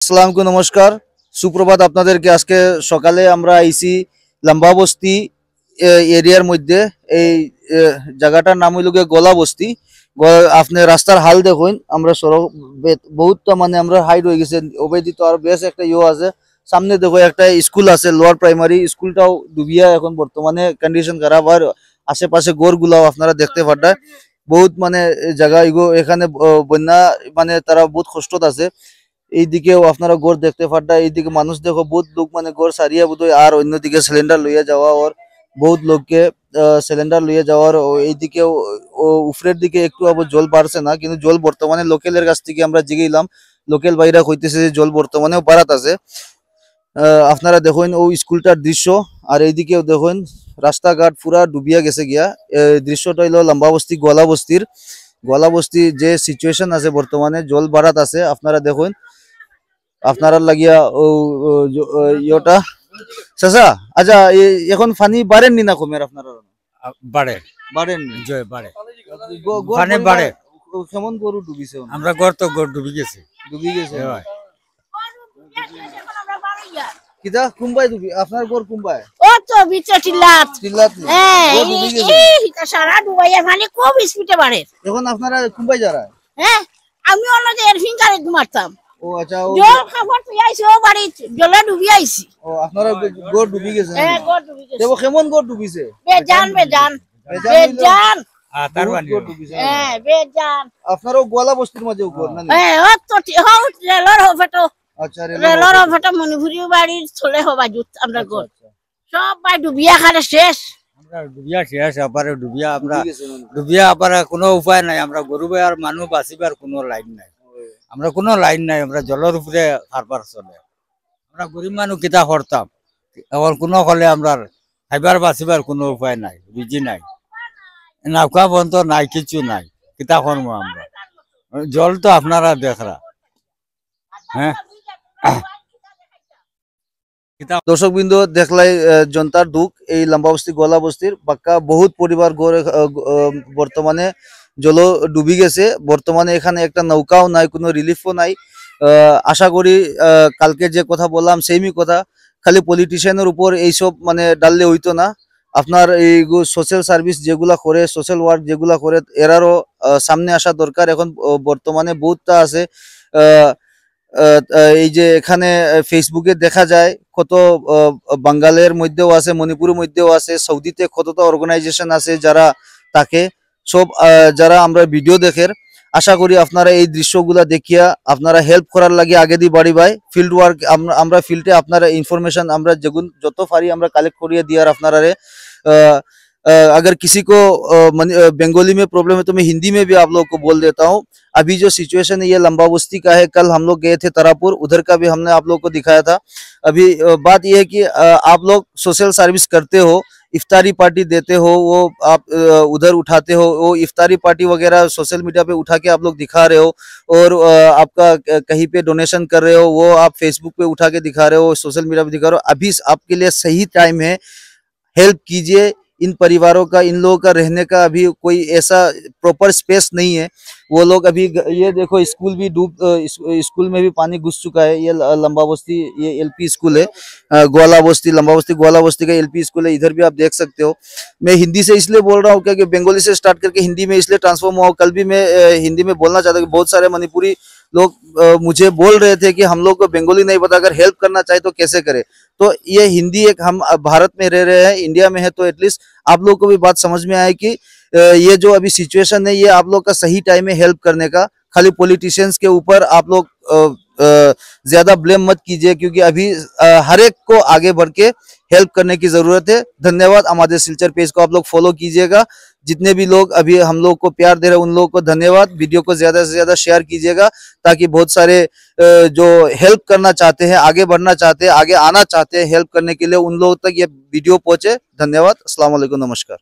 আসসালামু নমস্কার, সুপ্রভাত আপনাদেরকে। আজকে সকালে আমরা আইছি লম্বা বস্তি এরিয়ার মধ্যে। এই জায়গাটার নাম হইল গিয়ে গলা বস্তি। আপনি রাস্তার হাল দেখুন, আমরা সড়ক বহুতটা মানে আমরা হাইট হয়ে গেছে ওবেদি, তো আর বেশ একটা ইয়ে আছে। সামনে দেখো একটা স্কুল আছে, লোয়ার প্রাইমারি স্কুলটাও ডুবিয়া এখন বর্তমানে কন্ডিশন খারাপ। আর আশেপাশে গোরগুলাও আপনারা দেখতে পাঠায় বহুত মানে জায়গা এখানে বন্যা মানে তারা বহুত কষ্টত আছে। এইদিকেও আপনারা গোর দেখতে পাড্ডা, এইদিকে মানুষ দেখো বহুত লোক মানে গোর সারিয়া বোধহয়, আর অন্যদিকে সিলিন্ডার লইয়া যাওয়া ওর বহুত লোককে সিলিন্ডার লইয়া যাওয়ার। এইদিকেও উপরের দিকে একটু আবার জল বাড়ছে না, কিন্তু জল বর্তমানে লোকেলের কাছ থেকে আমরা জিগেইলাম, লোকেল বাইরা কইতেছে যে জল বর্তমানেও বাড়াত আছে। আপনারা দেখুন ও স্কুলটার দৃশ্য, আর এইদিকেও দেখুন রাস্তাঘাট পুরা ডুবিয়া গেছে গিয়া। দৃশ্যটা হইলো লম্বা বস্তি গোয়ালা বস্তির। গোয়ালা বস্তি যে সিচুয়েশন আছে বর্তমানে জল বাড়াত আছে, আপনারা দেখুন। আপনারা লাগিয়া ও ইয়োটা চাচা, আচ্ছা এখন পানি বাড়েন নি না কমের আপনারা? বাড়ে বাড়েন জয় বাড়ে পানি বাড়ে। কেমন গরু ডুবিছে? আমরা ঘর তো ঘর ডুবি গেছে। ডুবি গেছে হয়। কিটা কুম্বাই ডুবি? আপনার গর কুম্বাই? ও তো বিচে টিল্লাত চিল্লাত নি? গর ডুবি গেছে। সারা ডুবাইয়া মানে খুব স্পিডে বাড়ে। এখন আপনারা কুম্বাই যারা? হ্যাঁ, আমি অন্যদের এর ফিঙ্গারে ঘুমাতাম। ও আচ্ছা, ও জল খাবার তুই আইছি ও বাড়ি জলে ডুবি আইছি। ও আপনারা গর ডুবি গেছে? হ্যাঁ, গড় ডুবি গেছে। দেখো কেমন গর ডুবিছে? বেজান বেজান বেজান। তার বহুত বানিয়ে গর ডুবিছে। হ্যাঁ, বেজান। আপনারাও গোয়ালা বস্তির মাঝে গর না? হ্যাঁ, ও তো হও রেলর হফেটো আচ্ছা, রেলর হফেটো মনিপুরি বাড়ির চলে হবা জুত আমরা গড় সব বাই ডুবিয়া খারে শেষ। আমরা ডুবিয়া শেষ, আবারে ডুবিয়া আমরা ডুবি গেছে মানে। ডুবিয়া আবার কোনো উপায় নাই। আমরা গরু আর মানুষ বাঁচিবার কোনো লাইন নাই। আমরা কোনো লাইন নাই, আমরা জলের উপরে কারবার চলে। আমরা গরিব মানুষ কিতা করতাম এখন কোনো হলে আমরা খাইবার বাঁচিবার কোনো উপায় নাই, বুঝি নাই। নৌকা বন্ধ নাই, কিছু নাই, কিতা করবো আমরা? জল তো আপনারা দেখরা। হ্যাঁ, দর্শক বিন্দু দেখলাই জনতার দুঃখ এই লম্বা বস্তি গোয়ালা বস্তির বাক্কা বহুত পরিবার বর্তমানে জল ডুবি গেছে। বর্তমানে এখানে একটা নৌকাও নাই, কোনো রিলিফও নাই। আশা করি কালকে যে কথা বললাম সেইমি কথা, খালি পলিটিশিয়ানের উপর এইসব মানে ডাললে হইতো না। আপনার এই সোশ্যাল সার্ভিস যেগুলা করে, সোশ্যাল ওয়ার্ক যেগুলা করে, এরারও সামনে আসা দরকার। এখন বর্তমানে বহুতটা আছে। এই যে এখানে ফেসবুকে দেখা যায় কত বাঙ্গালের মধ্যেও আছে, মণিপুরের মধ্যেও আছে, সৌদিতে কতটা অর্গানাইজেশন আছে যারা তাকে সব যারা আমরা ভিডিও দেখের। আশা করি আপনারা এই দৃশ্যগুলা দেখিয়া আপনারা হেল্প করার লাগে আগে দিয়ে বাড়ি ভাই ফিল্ড ওয়ার্ক আমরা ফিল্ডে আপনারা ইনফরमेशन আমরা যত পারি আমরা কালেক্ট করিয়ে দিয়ার আপনারা अगर किसी को बंगाली में प्रॉब्लम है तो मैं हिंदी में भी आप लोगों को बोल देता हूँ। अभी जो सिचुएशन है ये लंबा बस्ती का है। कल हम लोग गए थे तारापुर, उधर का भी हमने आप लोगों को दिखाया था। अभी बात यह है कि आप लोग सोशल सर्विस करते हो, इफ्तारी पार्टी देते हो, वो आप उधर उठाते हो, वो इफ्तारी पार्टी वगैरह सोशल मीडिया पे उठा के आप लोग दिखा रहे हो, और आपका कहीं पे डोनेशन कर रहे हो वो आप फेसबुक पे उठा के दिखा रहे हो, सोशल मीडिया पे दिखा रहे हो। अभी आपके लिए सही टाइम है, हेल्प कीजिए इन परिवारों का। इन लोगों का रहने का अभी कोई ऐसा प्रॉपर स्पेस नहीं है। वो लोग अभी ये देखो स्कूल भी स्कूल में भी पानी घुस चुका है। ये लंबा बस्ती ये एलपी स्कूल है, ग्वाला बस्ती लंबा बस्ती ग्वाला बस्ती का एलपी स्कूल है। इधर भी आप देख सकते हो। मैं हिंदी से इसलिए बोल रहा हूँ क्योंकि बंगाली से स्टार्ट करके हिंदी में इसलिए ट्रांसफॉर्म हुआ। कल भी मैं हिंदी में बोलना चाहता हूँ। बहुत सारे मणिपुरी लोग मुझे बोल रहे थे कि हम लोग को बंगाली नहीं पता, अगर हेल्प करना चाहे तो कैसे करे। तो ये हिंदी एक, हम भारत में रह रहे हैं, इंडिया में है, तो एटलीस्ट आप लोग को भी बात समझ में आए कि ये जो अभी सिचुएशन है ये आप लोग का सही टाइम है हेल्प करने का। खाली पॉलिटिशियंस के ऊपर आप लोग ज्यादा ब्लेम मत कीजिए, क्योंकि अभी हर एक को आगे बढ़ के हेल्प करने की जरूरत है। धन्यवाद। हमारे सिलचर पेज को आप लोग फॉलो कीजिएगा। जितने भी लोग अभी हम लोग को प्यार दे रहे हैं उन लोगों को धन्यवाद। वीडियो को ज्यादा से ज्यादा शेयर कीजिएगा ताकि बहुत सारे जो हेल्प करना चाहते हैं, आगे बढ़ना चाहते हैं, आगे आना चाहते हैं हेल्प करने के लिए, उन लोगों तक ये वीडियो पहुंचे। धन्यवाद। अस्सलाम वालेकुम, नमस्कार।